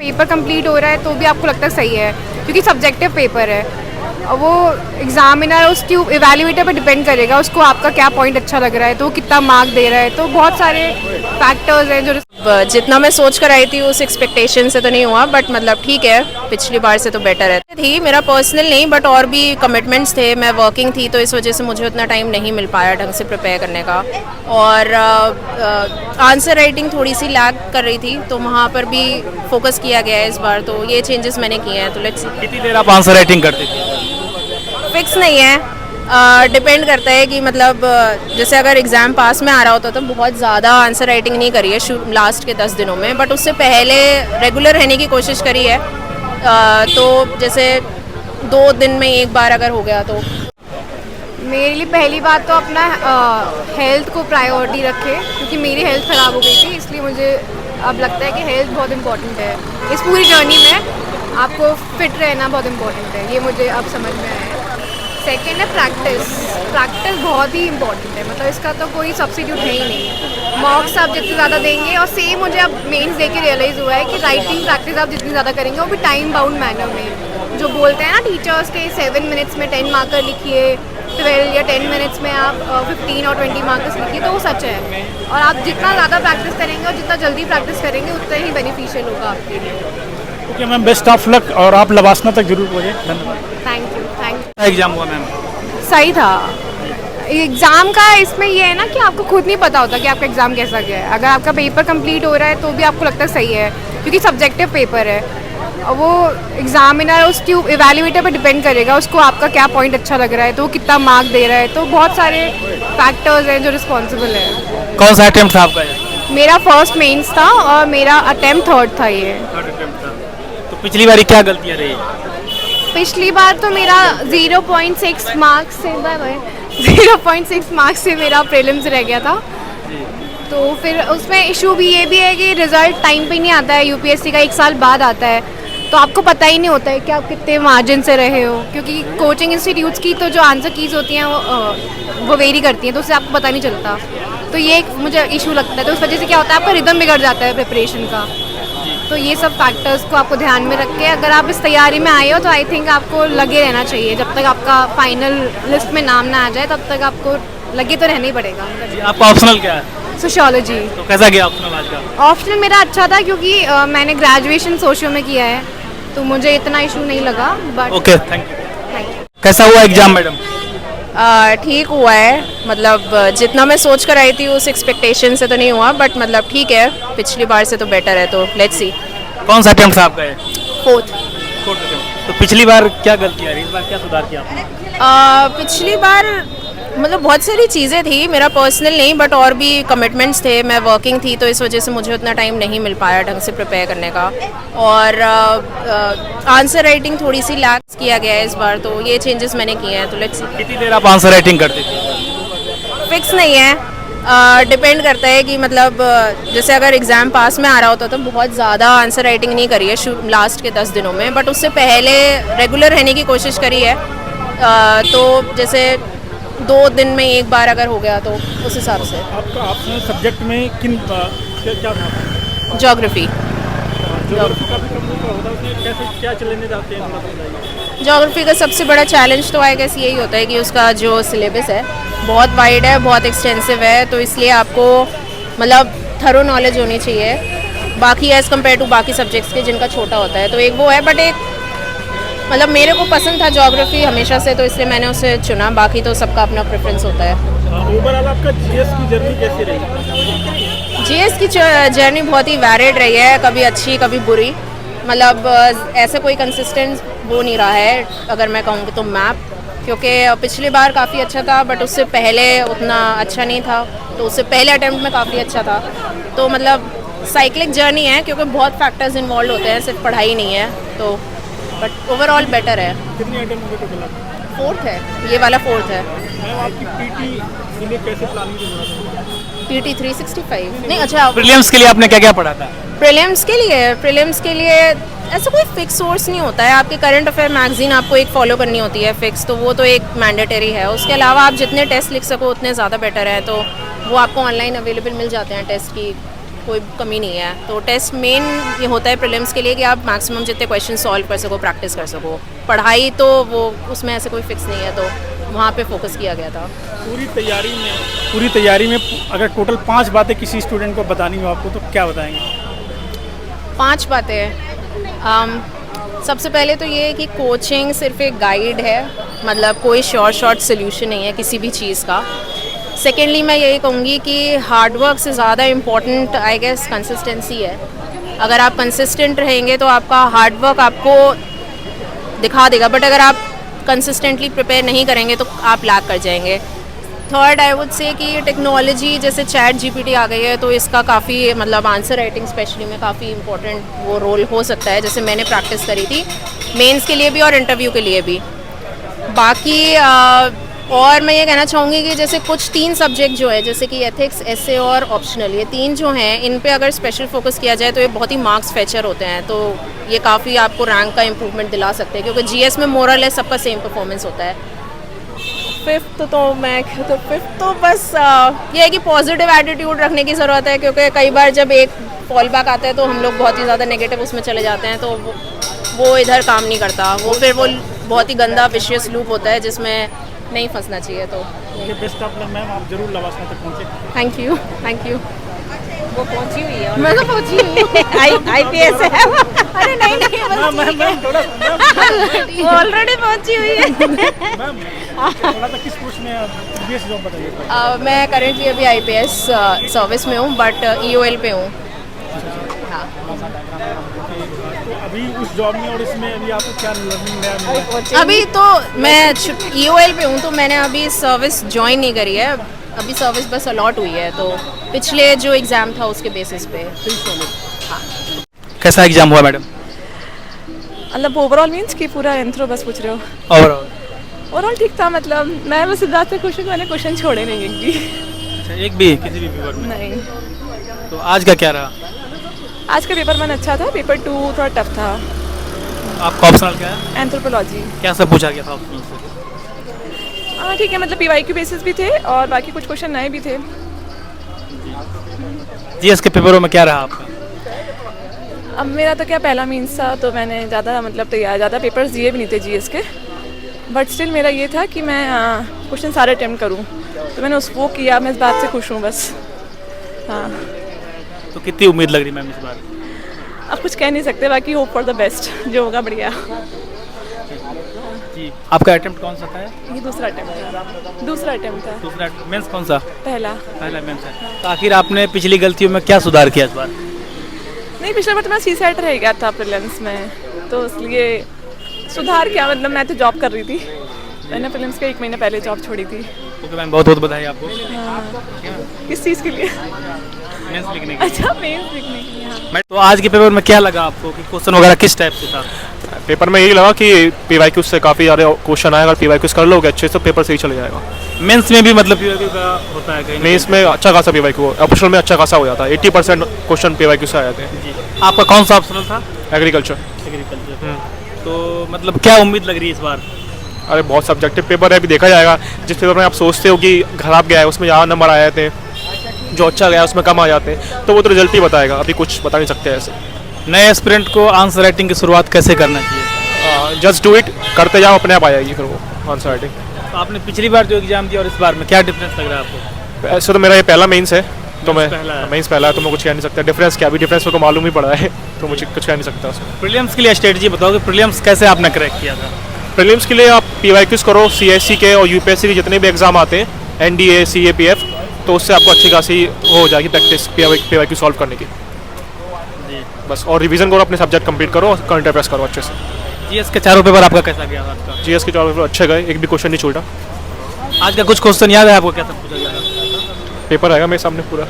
Paper complete हो रहा है तो भी आपको लगता है सही है, क्योंकि सब्जेक्टिव पेपर है और वो एग्जामिनर उसकी इवैल्यूएटर पर डिपेंड करेगा, उसको आपका क्या पॉइंट अच्छा लग रहा है तो वो कितना मार्क दे रहा है। तो बहुत सारे फैक्टर्स हैं जो जितना मैं सोच कर आई थी उस एक्सपेक्टेशन से तो नहीं हुआ, बट मतलब ठीक है, पिछली बार से तो बेटर है। थी मेरा पर्सनल नहीं, बट और भी कमिटमेंट्स थे, मैं वर्किंग थी तो इस वजह से मुझे उतना टाइम नहीं मिल पाया ढंग से प्रिपेयर करने का। और आंसर राइटिंग थोड़ी सी लैग कर रही थी तो वहाँ पर भी फोकस किया गया है इस बार, तो ये चेंजेस मैंने किए हैं। तो लेट्स सी। कितनी देर आप आंसर राइटिंग करते थे? फिक्स नहीं है, डिपेंड करता है कि मतलब जैसे अगर एग्ज़ाम पास में आ रहा होता तो बहुत ज़्यादा आंसर राइटिंग नहीं करी है लास्ट के 10 दिनों में, बट उससे पहले रेगुलर रहने की कोशिश करी है। तो जैसे 2 दिन में एक बार अगर हो गया तो। मेरे लिए पहली बात तो अपना हेल्थ को प्रायोरिटी रखे, क्योंकि मेरी हेल्थ ख़राब हो गई थी, इसलिए मुझे अब लगता है कि हेल्थ बहुत इम्पोर्टेंट है इस पूरी जर्नी में। आपको फिट रहना बहुत इम्पोर्टेंट है, ये मुझे अब समझ में आया है। सेकेंड है प्रैक्टिस। प्रैक्टिस बहुत ही इम्पोर्टेंट है, मतलब इसका तो कोई सब्स्टिट्यूट है ही नहीं। मार्क्स आप जितने ज़्यादा देंगे, और सेम मुझे अब मेंस दे के रियलाइज़ हुआ है कि राइटिंग प्रैक्टिस आप जितनी ज़्यादा करेंगे वो भी टाइम बाउंड मैनर में। जो बोलते हैं ना टीचर्स के 7 मिनट्स में 10 मार्कर लिखिए, 12 या 10 मिनट्स में आप 15 और 20 मार्क्स लिखिए, तो वो सच है। और आप जितना ज़्यादा प्रैक्टिस करेंगे और जितना जल्दी प्रैक्टिस करेंगे उतना ही बेनिफिशियल होगा आपके लिए। Okay ma'am, best of luck और आप लवासना तक जरूर पहुँचे। धन्यवाद। Thank you. एग्जाम हुआ मैम? सही था एग्ज़ाम का। इसमें ये है ना कि आपको खुद नहीं पता होता कि आपका एग्ज़ाम कैसा गया है। अगर आपका पेपर कंप्लीट हो रहा है तो भी आपको लगता है सही है, क्योंकि सब्जेक्टिव पेपर है और वो एग्जामिनर उसकी इवैल्यूएटर पर डिपेंड करेगा, उसको आपका क्या पॉइंट अच्छा लग रहा है तो वो कितना मार्क दे रहा है। तो बहुत सारे फैक्टर्स हैं जो रिस्पॉन्सिबल है। कौन सा अटेम्प्ट था आपका ये? मेरा फर्स्ट मेंस था और मेरा अटेम्प्ट थर्ड था ये। थर्ड अटेम्प्ट था। तो पिछली बार क्या गलतियाँ रही? पिछली बार तो मेरा 0.6 मार्क्स से 0.6 मार्क्स से मेरा प्रीलिम्स रह गया था। तो फिर उसमें इशू भी ये भी है कि रिज़ल्ट टाइम पे नहीं आता है, यूपीएससी का 1 साल बाद आता है, तो आपको पता ही नहीं होता है कि आप कितने मार्जिन से रहे हो, क्योंकि कोचिंग इंस्टीट्यूट्स की तो जो आंसर कीज होती हैं वो वेरी करती हैं, तो उससे आपको पता नहीं चलता। तो ये एक मुझे इशू लगता है। तो उस वजह से क्या होता है, आपका रिदम बिगड़ जाता है प्रिपरेशन का। तो ये सब फैक्टर्स को आपको ध्यान में रख के अगर आप इस तैयारी में आए हो तो आई थिंक आपको लगे रहना चाहिए। जब तक आपका फाइनल लिस्ट में नाम ना आ जाए तब तक आपको लगे तो रहना ही पड़ेगा। आपका ऑप्शनल क्या है? सोशियोलॉजी। तो कैसा गया ऑप्शनल आज का? ऑप्शनल मेरा अच्छा था, क्योंकि मैंने ग्रेजुएशन सोशियो में किया है तो मुझे इतना इशू नहीं लगा। But okay, thank you. कैसा हुआ एग्जाम मैडम? ठीक हुआ है, मतलब जितना मैं सोच कर आई थी उस एक्सपेक्टेशन से तो नहीं हुआ, बट मतलब ठीक है, पिछली बार से तो बेटर है। तो लेट्स सी। कौन सा अटेम्प्ट था आपका ये? फोर्थ। तो पिछली बार क्या गलतियाँ रही, इस बार क्या सुधार किया आपने? पिछली बार मतलब बहुत सारी चीज़ें थी, मेरा पर्सनल नहीं, बट और भी कमिटमेंट्स थे, मैं वर्किंग थी तो इस वजह से मुझे उतना टाइम नहीं मिल पाया ढंग से प्रिपेयर करने का। और आंसर राइटिंग थोड़ी सी लैग किया गया है इस बार, तो ये चेंजेस मैंने किए हैं। तो लेट्स सी। कितनी देर आप आंसर राइटिंग करते थे? फिक्स नहीं है, डिपेंड करता है कि मतलब जैसे अगर एग्ज़ाम पास में आ रहा होता तो बहुत ज़्यादा आंसर राइटिंग नहीं करी है लास्ट के 10 दिनों में, बट उससे पहले रेगुलर रहने की कोशिश करी है। तो जैसे 2 दिन में एक बार अगर हो गया तो उस हिसाब से। आपका ऑप्शनल सब्जेक्ट में क्या था? ज्योग्राफी। ज्योग्राफी का भी कम होता है, उसमें कैसे क्या चैलेंजेस आते हैं थोड़ा बताइए। ज्योग्राफी का सबसे बड़ा चैलेंज तो आई गेस यही होता है कि उसका जो सिलेबस है बहुत वाइड है, बहुत एक्सटेंसिव है, तो इसलिए आपको मतलब थरो नॉलेज होनी चाहिए बाकी एज़ कम्पेयर टू बाकी सब्जेक्ट्स के जिनका छोटा होता है। तो एक वो है, बट एक मतलब मेरे को पसंद था ज्योग्राफी हमेशा से, तो इसलिए मैंने उसे चुना। बाकी तो सबका अपना प्रेफरेंस होता है। ओवरऑल आपका जीएस की जर्नी कैसी रही? जीएस की जर्नी बहुत ही वैरिड रही है, कभी अच्छी कभी बुरी, मतलब ऐसे कोई कंसिस्टेंट वो नहीं रहा है अगर मैं कहूँगी तो मैप, क्योंकि पिछली बार काफ़ी अच्छा था बट उससे पहले उतना अच्छा नहीं था, तो उससे पहले अटेम्प्ट में काफ़ी अच्छा था। तो मतलब साइक्लिक जर्नी है, क्योंकि बहुत फैक्टर्स इन्वॉल्व होते हैं, सिर्फ पढ़ाई नहीं है, तो बट ओवरऑल बेटर है। कितनी अटेम्प्ट हो गए टोटल? 4th है, ये वाला 4th है। मैम आपकी पीटी के लिए कैसे प्लानिंग की जरूरत है? पीटी 365 नहीं, अच्छा प्रीलिम्स के लिए आपने क्या क्या पढ़ा था? प्रीलिम्स के लिए ऐसा कोई फिक्स सोर्स नहीं होता है। आपके करंट अफेयर मैगजीन आपको एक फॉलो करनी होती है फिक्स, तो वो तो एक मैंडेटरी है। उसके अलावा आप जितने टेस्ट लिख सको उतने ज़्यादा बेटर है, तो वो आपको ऑनलाइन अवेलेबल मिल जाते हैं टेस्ट की कोई कमी नहीं है। तो टेस्ट मेन ये होता है प्रीलिम्स के लिए कि आप मैक्सिमम जितने क्वेश्चन सॉल्व कर सको, प्रैक्टिस कर सको। पढ़ाई तो वो उसमें ऐसे कोई फिक्स नहीं है, तो वहाँ पे फोकस किया गया था। पूरी तैयारी में अगर टोटल 5 बातें किसी स्टूडेंट को बतानी हो आपको, तो क्या बताएंगे? 5 बातें। सबसे पहले तो ये है कि कोचिंग सिर्फ एक गाइड है, मतलब कोई शॉर्ट सोल्यूशन नहीं है किसी भी चीज़ का। सेकेंडली मैं यही कहूँगी कि हार्डवर्क से ज़्यादा इम्पोर्टेंट आई गेस कंसिस्टेंसी है। अगर आप कंसिस्टेंट रहेंगे तो आपका हार्डवर्क आपको दिखा देगा, बट अगर आप कंसिस्टेंटली प्रिपेयर नहीं करेंगे तो आप लैग कर जाएंगे। थर्ड आई वुड से कि टेक्नोलॉजी जैसे चैट जीपीटी आ गई है, तो इसका काफ़ी मतलब आंसर राइटिंग स्पेशली में काफ़ी इंपॉर्टेंट वो रोल हो सकता है। जैसे मैंने प्रैक्टिस करी थी मेंस के लिए भी और इंटरव्यू के लिए भी। बाकी और मैं ये कहना चाहूँगी कि जैसे कुछ 3 सब्जेक्ट जो है, जैसे कि एथिक्स, एसे और ऑप्शनल, ये 3 जो हैं इन पे अगर स्पेशल फोकस किया जाए तो ये बहुत ही मार्क्स फेचर होते हैं। तो ये काफ़ी आपको रैंक का इम्प्रूवमेंट दिला सकते हैं, क्योंकि जीएस में मोरल है सबका सेम परफॉर्मेंस होता है। फिफ्थ तो बस ये है कि पॉजिटिव एटीट्यूड रखने की ज़रूरत है, क्योंकि कई बार जब एक फॉल बैक आता है तो हम लोग बहुत ही ज़्यादा नेगेटिव उसमें चले जाते हैं, तो वो इधर काम नहीं करता। वो फिर वो बहुत ही गंदा विशियस लूप होता है जिसमें नहीं फंसना चाहिए। तो बेस्ट ऑफ लक मैम, आप जरूर लवासना तक पहुँचे। Thank you. वो पहुंची हुई है, मैं तो पहुंची हुई आईपीएस है। अरे नहीं मैम थोड़ा वो ऑलरेडी पहुंची हुई है। मैम थोड़ा सा किस पोस्ट में प्रीवियस जॉब बताइए। मैं करेंटली अभी आईपीएस सर्विस में हूँ, बट ईओएल पे हूँ। तो अभी उस जॉब में और इसमें अभी आपको क्या लर्निंग नया मिला है? अभी तो मैं ईओएल पे हूँ, तो मैंने अभी सर्विस ज्वाइन नहीं करी है। अभी सर्विस बस अलॉट हुई है, तो पिछले जो एग्ज़ाम था उसके बेसिस पे। कैसा एग्जाम हुआ मैडम? मतलब ओवरऑल मीन्स कि पूरा एंथ्रो बस पूछ रहे हो? ओवरऑल ठीक था, मतलब मैं बस सिद्धार्थ से खुश हूँ, मैंने क्वेश्चन छोड़े नहीं एक भी। अच्छा, एक भी किसी भी पेपर में? नहीं। तो आज का क्या रहा? आज का पेपर मैंने अच्छा था, पेपर 2 थोड़ा टफ था। आपका ऑप्शनल क्या है? एंथ्रोपोलॉजी। क्या सब पूछा गया था ऑप्शनल से? हाँ ठीक है, मतलब पीवाईक्यू बेसिस भी थे और बाकी कुछ क्वेश्चन नए भी थे। जीएस के पेपरों में क्या रहा आपका? अब मेरा तो क्या पहला मीन्स था, तो मैंने ज़्यादा मतलब तैयार ज़्यादा पेपर्स दिए भी नहीं थे जीएस के, बट स्टिल मेरा ये था कि मैं क्वेश्चन सारे अटेम्प्ट करूँ, तो मैंने वो किया। मैं इस बात से खुश हूँ बस। हाँ। तो कितनी उम्मीद लग रही मैम इस बार? अब कुछ कह नहीं सकते, बाकी होप फॉर द बेस्ट, जो होगा बढ़िया। जी, आपका अटेम्प्ट कौन सा था? ये दूसरा अटेम्प्ट था। दूसरा मेंस कौन सा? पहला मेंस है। तो आखिर आपने पिछली गलतियों में क्या सुधार किया इस बार? नहीं, पिछले बार तो मैं सीसेट रह गया था प्रीलिम्स में, तो इसलिए सुधार क्या, मतलब मैं तो जॉब कर रही थी, मैंने प्रीलिम्स के 1 महीने पहले जॉब छोड़ी थी। ओके मैम, बहुत बहुत बधाई आपको। किस चीज़ के लिए? मेंस लिखने के लिए। अच्छा, मेंस लिखने के लिए। हाँ। तो आज के पेपर में क्या लगा आपको कि क्वेश्चन वगैरह किस टाइप से था? पेपर में यही लगा कि पीवाईक्यू से काफ़ी ज़्यादा क्वेश्चन आएगा, और पीवाईक्यूज कर लोगे अच्छे से पेपर सही चले जाएगा। मेंस में भी मतलब पीवाईक्यू का होता है कहीं? मेंस में अच्छा खासा पीवाईक्यू, ऑप्शनल में अच्छा खासा हो जाता है। 80% क्वेश्चन पीवाईक्यू से आ जाते हैं। जी। आपका कौन सा ऑप्शनल था? एग्रीकल्चर। तो मतलब क्या उम्मीद लग रही है इस बार? अरे बहुत सब्जेक्टिव पेपर है, अभी देखा जाएगा। जिस पेपर में आप सोचते हो कि खराब गया है उसमें ज़्यादा नंबर आ जाते हैं, जो अच्छा गया है उसमें कम आ जाते हैं, तो वो तो रिजल्ट ही बताएगा, अभी कुछ बता नहीं सकते ऐसे। नए एस्पिरेंट को आंसर राइटिंग की शुरुआत कैसे करना चाहिए? जस्ट डू इट, करते जाओ, अपने आप आ जाएगी फिर वो आंसर राइटिंग। तो आपने पिछली बार जो एग्जाम दिया और इस बार में क्या डिफरेंस लग रहा है आपको? ऐसे तो मेरा ये पहला मेंस है, तो मैं पहला है। मेंस पहला है, तो मैं कुछ कह नहीं सकता। डिफरेंस क्या, अभी डिफरेंस को मालूम ही पड़ा है, तो मुझे कुछ कह नहीं सकता उसमें। प्रीलिम्स के लिए स्ट्रेटजी बताओ कि प्रीलिम्स कैसे आपने क्रैक किया था? प्रीलिम्स के लिए आप पीवाईक्यूज करो, सीएससी के और यूपीएससी के जितने भी एग्जाम आते हैं, एनडीए, सीएपीएफ, तो उससे आपको अच्छी खासी हो जाएगी प्रैक्टिस पीवाईक्यू सॉल्व करने की। जी। बस, और रिवीजन करो, अपने सब्जेक्ट कंप्लीट करो, करंट अफेयर्स करो अच्छे से। जीएस के चारों पेपर आपका कैसा गया आज का? जीएस के 4 पेपर अच्छे गए, एक भी क्वेश्चन नहीं छूटा। आज का कुछ क्वेश्चन याद है आपको? क्या सब पूछा गया था? पेपर आएगा मेरे सामने पूरा।